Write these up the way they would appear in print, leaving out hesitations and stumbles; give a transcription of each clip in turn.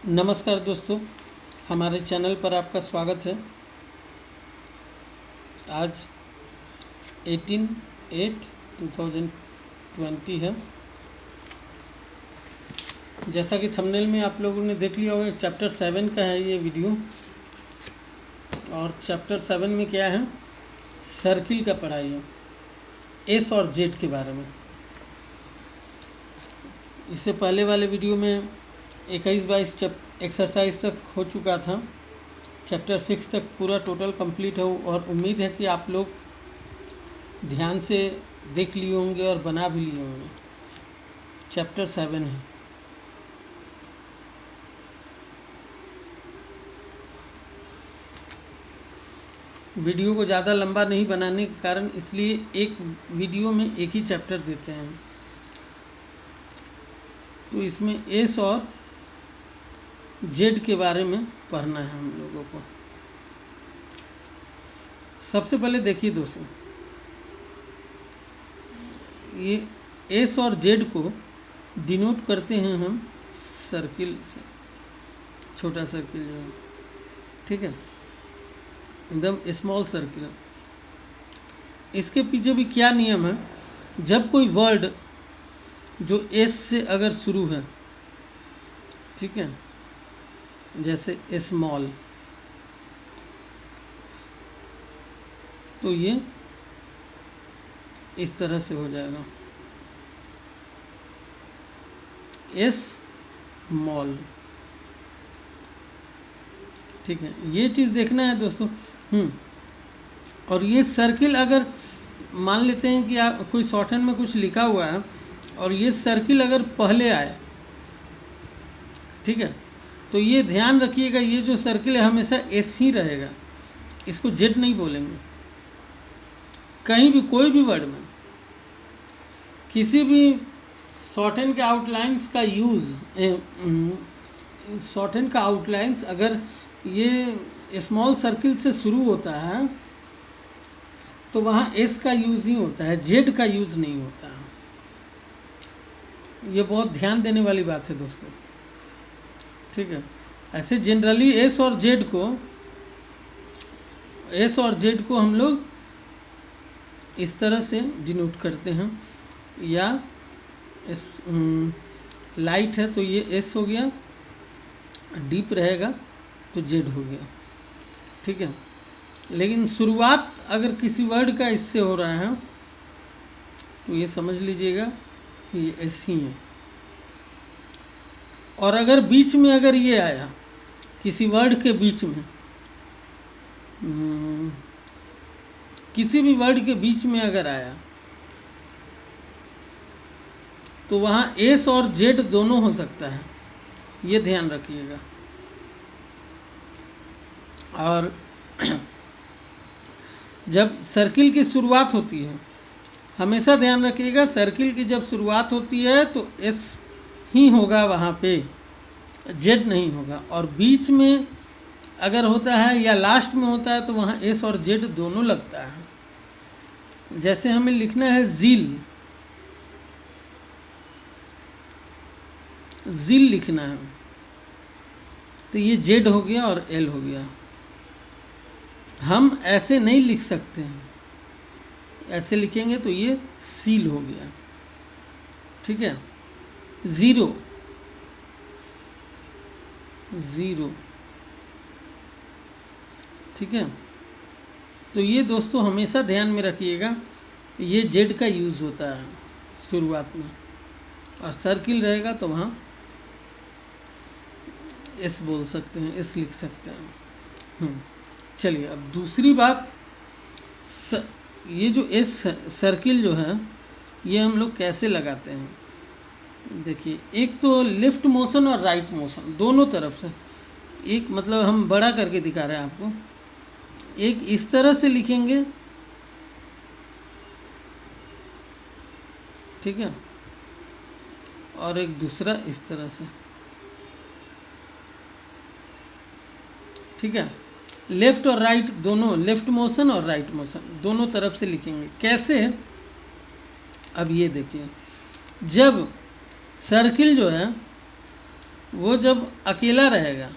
नमस्कार दोस्तों, हमारे चैनल पर आपका स्वागत है। आज 18/8/2020 है। जैसा कि थंबनेल में आप लोगों ने देख लिया होगा, चैप्टर 7 का है ये वीडियो। और चैप्टर 7 में क्या है, सर्किल का पढ़ाई है, एस और जेड के बारे में। इससे पहले वाले वीडियो में 21-22 एक्सरसाइज तक हो चुका था। चैप्टर 6 तक पूरा टोटल कंप्लीट है और उम्मीद है कि आप लोग ध्यान से देख लिए होंगे और बना भी लिए होंगे। चैप्टर 7 है। वीडियो को ज़्यादा लंबा नहीं बनाने के कारण इसलिए एक वीडियो में एक ही चैप्टर देते हैं। तो इसमें एस और जेड के बारे में पढ़ना है हम लोगों को। सबसे पहले देखिए दोस्तों, ये एस और जेड को डिनोट करते हैं हम सर्किल से, छोटा सर्किल जो है, ठीक है, एकदम स्मॉल सर्किल। इसके पीछे भी क्या नियम है, जब कोई वर्ड जो एस से अगर शुरू है, ठीक है, जैसे स्मॉल, तो ये इस तरह से हो जाएगा, एस मॉल, ठीक है। ये चीज़ देखना है दोस्तों। और ये सर्किल अगर मान लेते हैं कि आप कोई शॉर्टहैंड में कुछ लिखा हुआ है और ये सर्किल अगर पहले आए, ठीक है, तो ये ध्यान रखिएगा, ये जो सर्किल है हमेशा एस ही रहेगा, इसको जेड नहीं बोलेंगे। कहीं भी कोई भी वर्ड में किसी भी शॉर्टहैंड के आउटलाइंस का यूज़, शॉर्टहैंड का आउटलाइंस अगर ये स्मॉल सर्किल से शुरू होता है तो वहाँ एस का यूज़ ही होता है, जेड का यूज़ नहीं होता है। ये बहुत ध्यान देने वाली बात है दोस्तों, ठीक है। ऐसे जनरली एस और जेड को हम लोग इस तरह से डिनोट करते हैं, या इस लाइट है तो ये एस हो गया, डीप रहेगा तो जेड हो गया, ठीक है। लेकिन शुरुआत अगर किसी वर्ड का इससे हो रहा है तो ये समझ लीजिएगा ये एस ही है। और अगर बीच में अगर ये आया, किसी वर्ड के बीच में, किसी भी वर्ड के बीच में अगर आया तो वहाँ एस और जेड दोनों हो सकता है, ये ध्यान रखिएगा। और जब सर्किल की शुरुआत होती है, हमेशा ध्यान रखिएगा, सर्किल की जब शुरुआत होती है तो एस ही होगा वहाँ पे, जेड नहीं होगा। और बीच में अगर होता है या लास्ट में होता है तो वहाँ एस और जेड दोनों लगता है। जैसे हमें लिखना है जील लिखना है, तो ये जेड हो गया और एल हो गया। हम ऐसे नहीं लिख सकते हैं, ऐसे लिखेंगे तो ये सील हो गया, ठीक है। ज़ीरो, ठीक है। तो ये दोस्तों हमेशा ध्यान में रखिएगा, ये जेड का यूज़ होता है शुरुआत में, और सर्किल रहेगा तो वहाँ एस बोल सकते हैं, एस लिख सकते हैं। चलिए अब दूसरी बात, ये जो एस सर्किल जो है ये हम लोग कैसे लगाते हैं। देखिए, एक तो लेफ़्ट मोशन और राइट मोशन दोनों तरफ से, एक मतलब हम बड़ा करके दिखा रहे हैं आपको, एक इस तरह से लिखेंगे, ठीक है, और एक दूसरा इस तरह से, ठीक है। लेफ़्ट और राइट दोनों, लेफ़्ट मोशन और राइट मोशन दोनों तरफ से लिखेंगे। कैसे, अब ये देखिए, जब सर्किल जो है वो जब अकेला रहेगा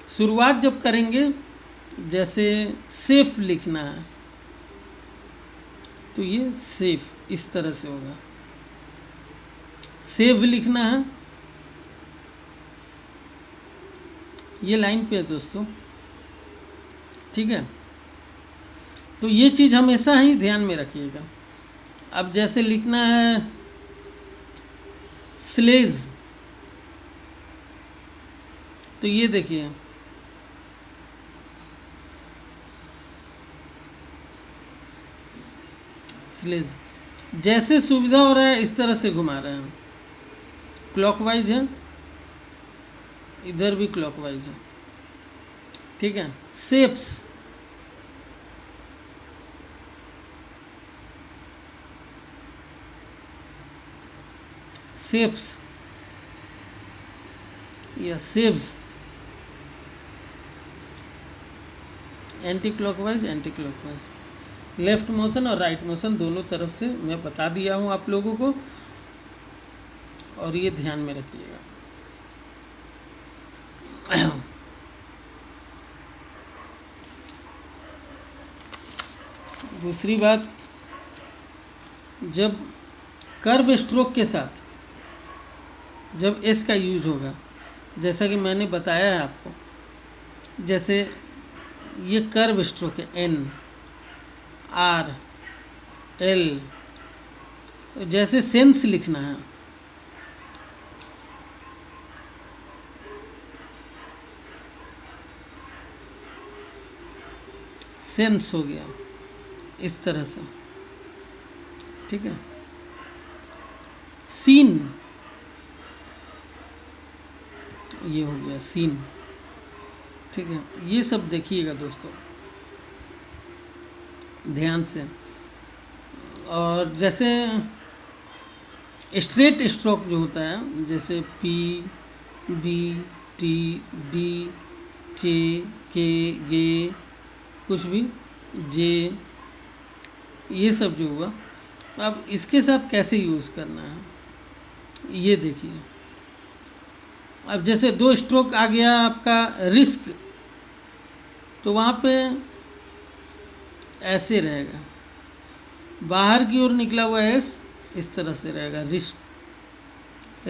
शुरुआत जब करेंगे, जैसे सेफ लिखना है तो ये सेफ इस तरह से होगा, सेव लिखना है, ये लाइन पे है दोस्तों, ठीक है। तो ये चीज़ हमेशा ही ध्यान में रखिएगा। अब जैसे लिखना है स्लेज, तो ये देखिए स्लेज, जैसे सुविधा हो रहा है इस तरह से घुमा रहे हैं, क्लॉकवाइज है, इधर भी क्लॉकवाइज है, ठीक है। शेप्स, शेप्स या shapes, anti clockwise, left motion और राइट मोशन दोनों तरफ से मैं बता दिया हूँ आप लोगों को, और ये ध्यान में रखिएगा। दूसरी बात, जब कर्व स्ट्रोक के साथ जब एस का यूज होगा, जैसा कि मैंने बताया है आपको, जैसे ये कर्व स्ट्रोक है एन आर एल, जैसे सेंस लिखना है, सेंस हो गया इस तरह से, ठीक है। सीन, ये हो गया सीन, ठीक है। ये सब देखिएगा दोस्तों ध्यान से। और जैसे स्ट्रेट स्ट्रोक जो होता है, जैसे पी बी टी डी चे के गे कुछ भी जे, ये सब जो हुआ, अब इसके साथ कैसे यूज़ करना है ये देखिए। अब जैसे दो स्ट्रोक आ गया आपका रिस्क, तो वहाँ पे ऐसे रहेगा, बाहर की ओर निकला हुआ एस इस तरह से रहेगा,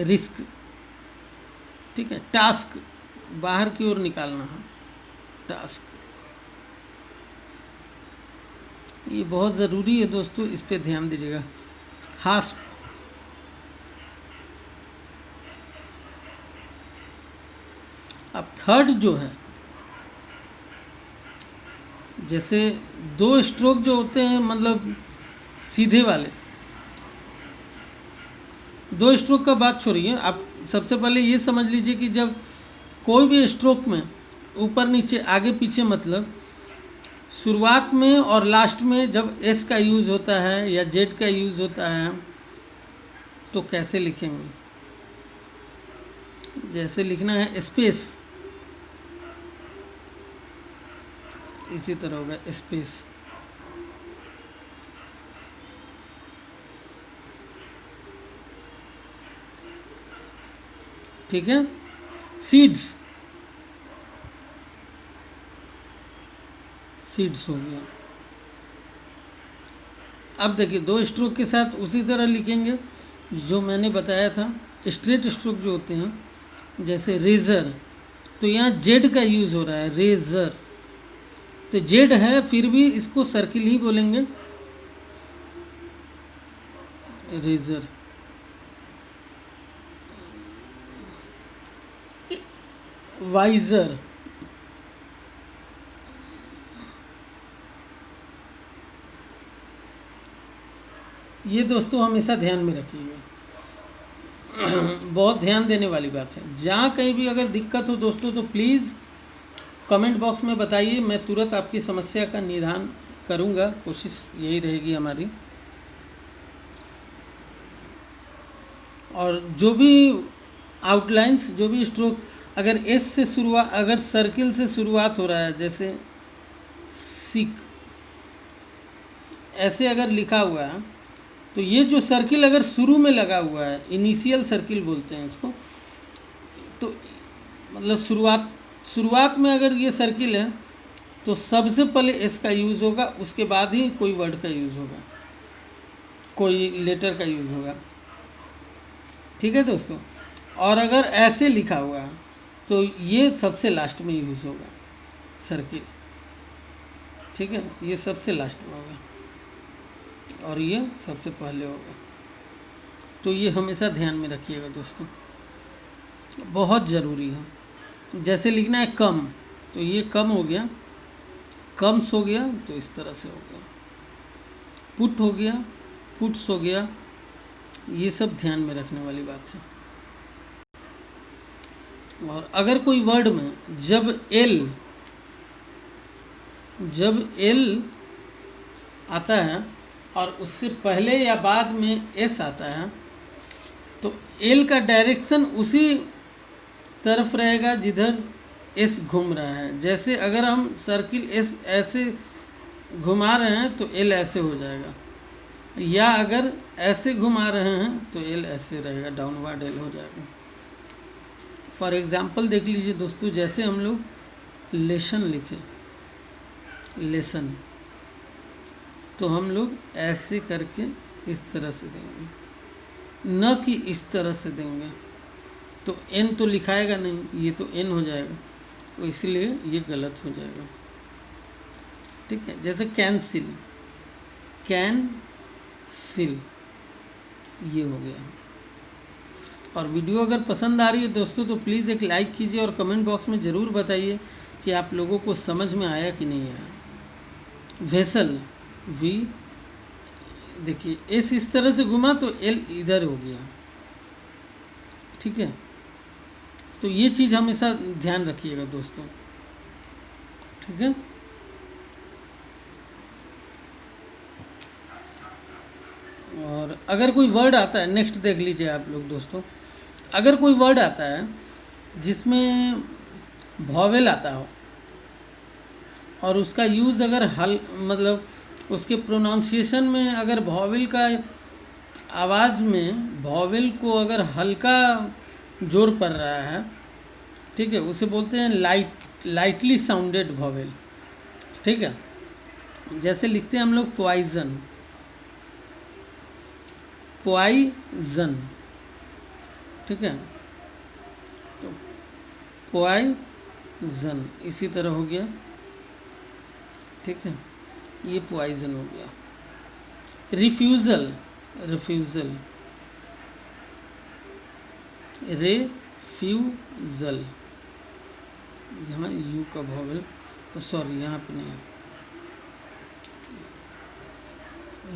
रिस्क, ठीक है। टास्क, बाहर की ओर निकालना है, टास्क, ये बहुत ज़रूरी है दोस्तों, इस पे ध्यान दीजिएगा। हास्प, अब थर्ड जो है, जैसे दो स्ट्रोक जो होते हैं, मतलब सीधे वाले दो स्ट्रोक का बात छोड़िए, आप सबसे पहले ये समझ लीजिए कि जब कोई भी स्ट्रोक में ऊपर नीचे आगे पीछे, मतलब शुरुआत में और लास्ट में जब एस का यूज़ होता है या जेड का यूज़ होता है, तो कैसे लिखेंगे। जैसे लिखना है स्पेस, इसी तरह होगा स्पेस, ठीक है। सीड्स, सीड्स हो गया। अब देखिए दो स्ट्रोक के साथ उसी तरह लिखेंगे जो मैंने बताया था। स्ट्रेट स्ट्रोक जो होते हैं, जैसे रेज़र, तो यहाँ जेड का यूज़ हो रहा है, रेज़र, तो जेड है फिर भी इसको सर्किल ही बोलेंगे, रेज़र। वाइज़र, ये दोस्तों हमेशा ध्यान में रखिएगा, बहुत ध्यान देने वाली बात है। जहाँ कहीं भी अगर दिक्कत हो दोस्तों, तो प्लीज़ कमेंट बॉक्स में बताइए, मैं तुरंत आपकी समस्या का निदान करूँगा, कोशिश यही रहेगी हमारी। और जो भी आउटलाइंस, जो भी स्ट्रोक, अगर एस से शुरुआत, अगर सर्किल से शुरुआत हो रहा है, जैसे सिक ऐसे अगर लिखा हुआ है, तो ये जो सर्किल अगर शुरू में लगा हुआ है, इनिशियल सर्किल बोलते हैं इसको, मतलब शुरुआत में अगर ये सर्किल है तो सबसे पहले एस का यूज़ होगा, उसके बाद ही कोई वर्ड का यूज़ होगा, कोई लेटर का यूज़ होगा। ठीक है दोस्तों। और अगर ऐसे लिखा हुआ है तो ये सबसे लास्ट में यूज़ होगा सर्किल। ठीक है, ये सबसे लास्ट में होगा और ये सबसे पहले होगा। तो ये हमेशा ध्यान में रखिएगा दोस्तों, बहुत ज़रूरी है। जैसे लिखना है कम, तो ये कम हो गया, कम्स हो गया तो इस तरह से हो गया, पुट हो गया, पुट्स हो गया। ये सब ध्यान में रखने वाली बात है। और अगर कोई वर्ड में जब एल आता है और उससे पहले या बाद में एस आता है तो एल का डायरेक्शन उसी तरफ रहेगा जिधर एस घूम रहा है। जैसे अगर हम सर्किल एस ऐसे घुमा रहे हैं तो एल ऐसे हो जाएगा, या अगर ऐसे घुमा रहे हैं तो एल ऐसे रहेगा, डाउनवर्ड एल हो जाएगा। फॉर एग्जांपल देख लीजिए दोस्तों, जैसे हम लोग लेसन लिखे, लेसन, तो हम लोग ऐसे करके इस तरह से देंगे, न कि इस तरह से देंगे, तो एन तो लिखाएगा नहीं, ये तो एन हो जाएगा, तो इसलिए ये गलत हो जाएगा। ठीक है, जैसे कैंसिल, कैंसिल, ये हो गया। और वीडियो अगर पसंद आ रही है दोस्तों तो प्लीज़ एक लाइक कीजिए और कमेंट बॉक्स में ज़रूर बताइए कि आप लोगों को समझ में आया कि नहीं आया। वेसल, वी, देखिए एस इस तरह से घुमा तो एल इधर हो गया। ठीक है, तो ये चीज़ हमेशा ध्यान रखिएगा दोस्तों। ठीक है, और अगर कोई वर्ड आता है, नेक्स्ट देख लीजिए आप लोग दोस्तों, अगर कोई वर्ड आता है जिसमें वॉवेल आता हो और उसका यूज़ अगर मतलब उसके प्रोनाउंसिएशन में अगर वॉवेल का आवाज़ में वॉवेल को अगर हल्का जोर पड़ रहा है, ठीक है, उसे बोलते हैं लाइटली साउंडेड वॉवेल। ठीक है, जैसे लिखते हैं हम लोग पॉइजन, पॉइजन। ठीक है, तो पॉइजन इसी तरह हो गया। ठीक है, ये पॉइजन हो गया। रिफ्यूज़ल, रिफ्यूज़ल, रेफ्यूज़ल, यहाँ यू का वॉवेल, सॉरी यहाँ पे नहीं,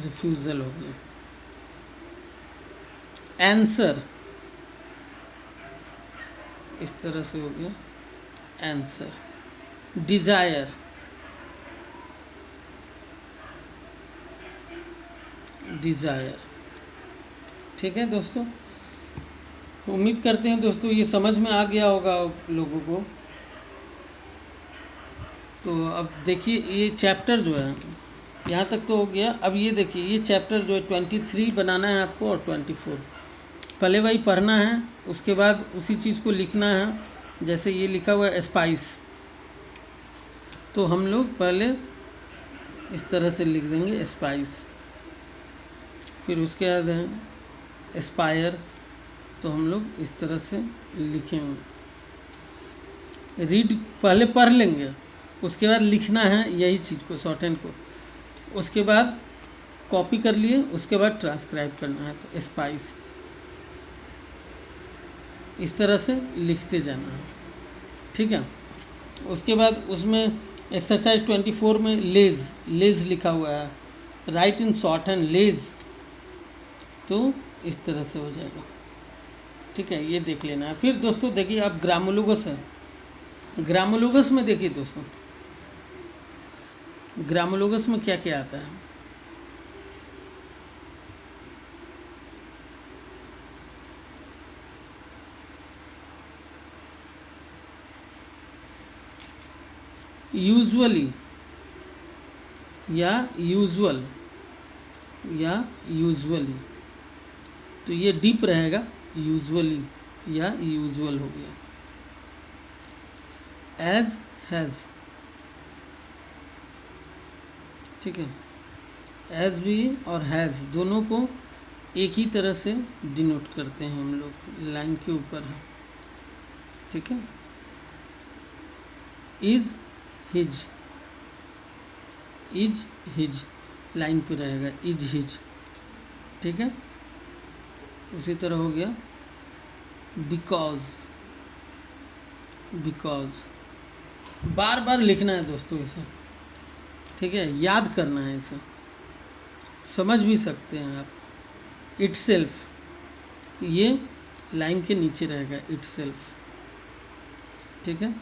रिफ्यूज़ल हो गया। आंसर, इस तरह से हो गया आंसर। Desire, desire. ठीक है दोस्तों, उम्मीद करते हैं दोस्तों ये समझ में आ गया होगा लोगों को। तो अब देखिए ये चैप्टर जो है यहाँ तक तो हो गया। अब ये देखिए ये चैप्टर जो है 23 बनाना है आपको और 24 पहले वही पढ़ना है, उसके बाद उसी चीज़ को लिखना है। जैसे ये लिखा हुआ है स्पाइस, तो हम लोग पहले इस तरह से लिख देंगे स्पाइस, फिर उसके बाद है एस्पायर, तो हम लोग इस तरह से लिखेंगे। रीड पहले पढ़ लेंगे, उसके बाद लिखना है यही चीज़ को, शॉर्ट हैंड को, उसके बाद कॉपी कर लिए, उसके बाद ट्रांसक्राइब करना है। तो स्पाइस इस तरह से लिखते जाना है। ठीक है, उसके बाद उसमें एक्सरसाइज 24 में लेज, लेज लिखा हुआ है, राइट इन शॉर्ट हैंड लेज, तो इस तरह से हो जाएगा। ठीक है, ये देख लेना है। फिर दोस्तों देखिए अब ग्रामोलोगस है, ग्रामोलोगस में देखिए दोस्तों, ग्रामोलोगस में क्या क्या आता है। यूजुअली या यूजुअल या यूजुअली, तो ये डीप रहेगा, यूजुअली या यूजुअल हो गया। एज हैज़, ठीक है। एज भी और हैज़ दोनों को एक ही तरह से डिनोट करते हैं हम लोग, लाइन के ऊपर है, ठीक है। Is his, is his line पे रहेगा, इज हिज, ठीक है। उसी तरह हो गया बिकॉज, बिकॉज बार बार लिखना है दोस्तों इसे, ठीक है, याद करना है इसे, समझ भी सकते हैं आप। इटसेल्फ ये लाइन के नीचे रहेगा, इटसेल्फ, ठीक है।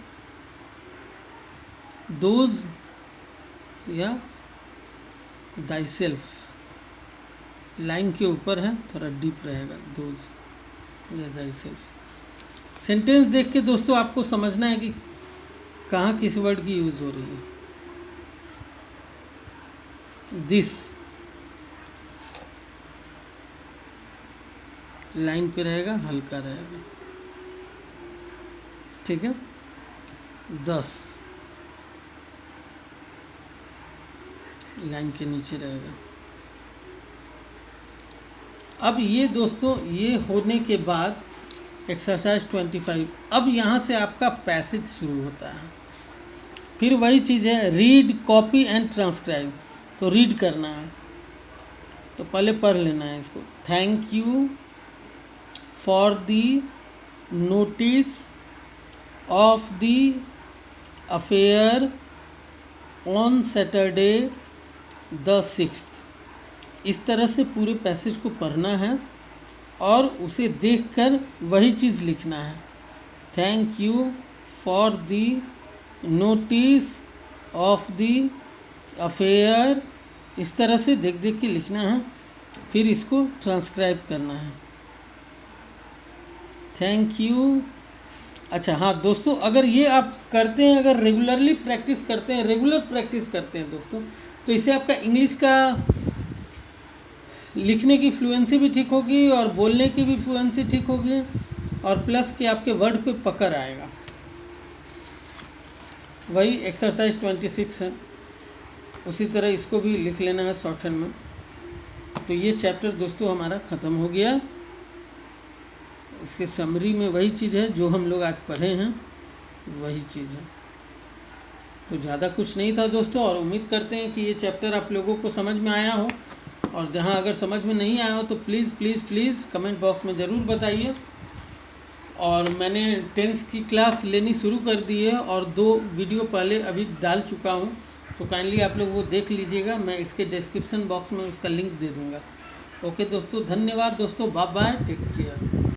दोज या दाइसेल्फ लाइन के ऊपर है, थोड़ा डीप रहेगा, दोज या दाइसेल्फ। सेंटेंस देख के दोस्तों आपको समझना है कि कहाँ किस वर्ड की यूज़ हो रही है। दिस लाइन पे रहेगा, हल्का रहेगा, ठीक है। 10 लाइन के नीचे रहेगा। अब ये दोस्तों ये होने के बाद एक्सरसाइज 25, अब यहाँ से आपका पैसेज शुरू होता है। फिर वही चीज़ है, रीड, कॉपी एंड ट्रांसक्राइब। तो रीड करना है, तो पहले पढ़ लेना है इसको। Thank you for the notice of the affair on Saturday the 6th। इस तरह से पूरे पैसेज को पढ़ना है और उसे देखकर वही चीज़ लिखना है। Thank you for the notice of the affair, इस तरह से देख देख के लिखना है, फिर इसको ट्रांसक्राइब करना है। Thank you. अच्छा हाँ दोस्तों, अगर ये आप करते हैं, अगर रेगुलरली प्रैक्टिस करते हैं, रेगुलर प्रैक्टिस करते हैं दोस्तों, तो इससे आपका इंग्लिश का लिखने की फ्लुएंसी भी ठीक होगी और बोलने की भी फ्लुएंसी ठीक होगी, और प्लस कि आपके वर्ड पे पकड़ आएगा। वही एक्सरसाइज 26 है, उसी तरह इसको भी लिख लेना है शॉर्ट हैंड में। तो ये चैप्टर दोस्तों हमारा ख़त्म हो गया। इसके समरी में वही चीज़ है जो हम लोग आज पढ़े हैं, वही चीज़ है। तो ज़्यादा कुछ नहीं था दोस्तों, और उम्मीद करते हैं कि ये चैप्टर आप लोगों को समझ में आया हो, और जहाँ अगर समझ में नहीं आया हो तो please please please comment box में ज़रूर बताइए। और मैंने टेंस की क्लास लेनी शुरू कर दी है, और 2 वीडियो पहले अभी डाल चुका हूँ, तो काइंडली आप लोग वो देख लीजिएगा। मैं इसके डिस्क्रिप्शन बॉक्स में उसका लिंक दे दूँगा। ओके दोस्तों, धन्यवाद दोस्तों, बाय बाय, टेक केयर।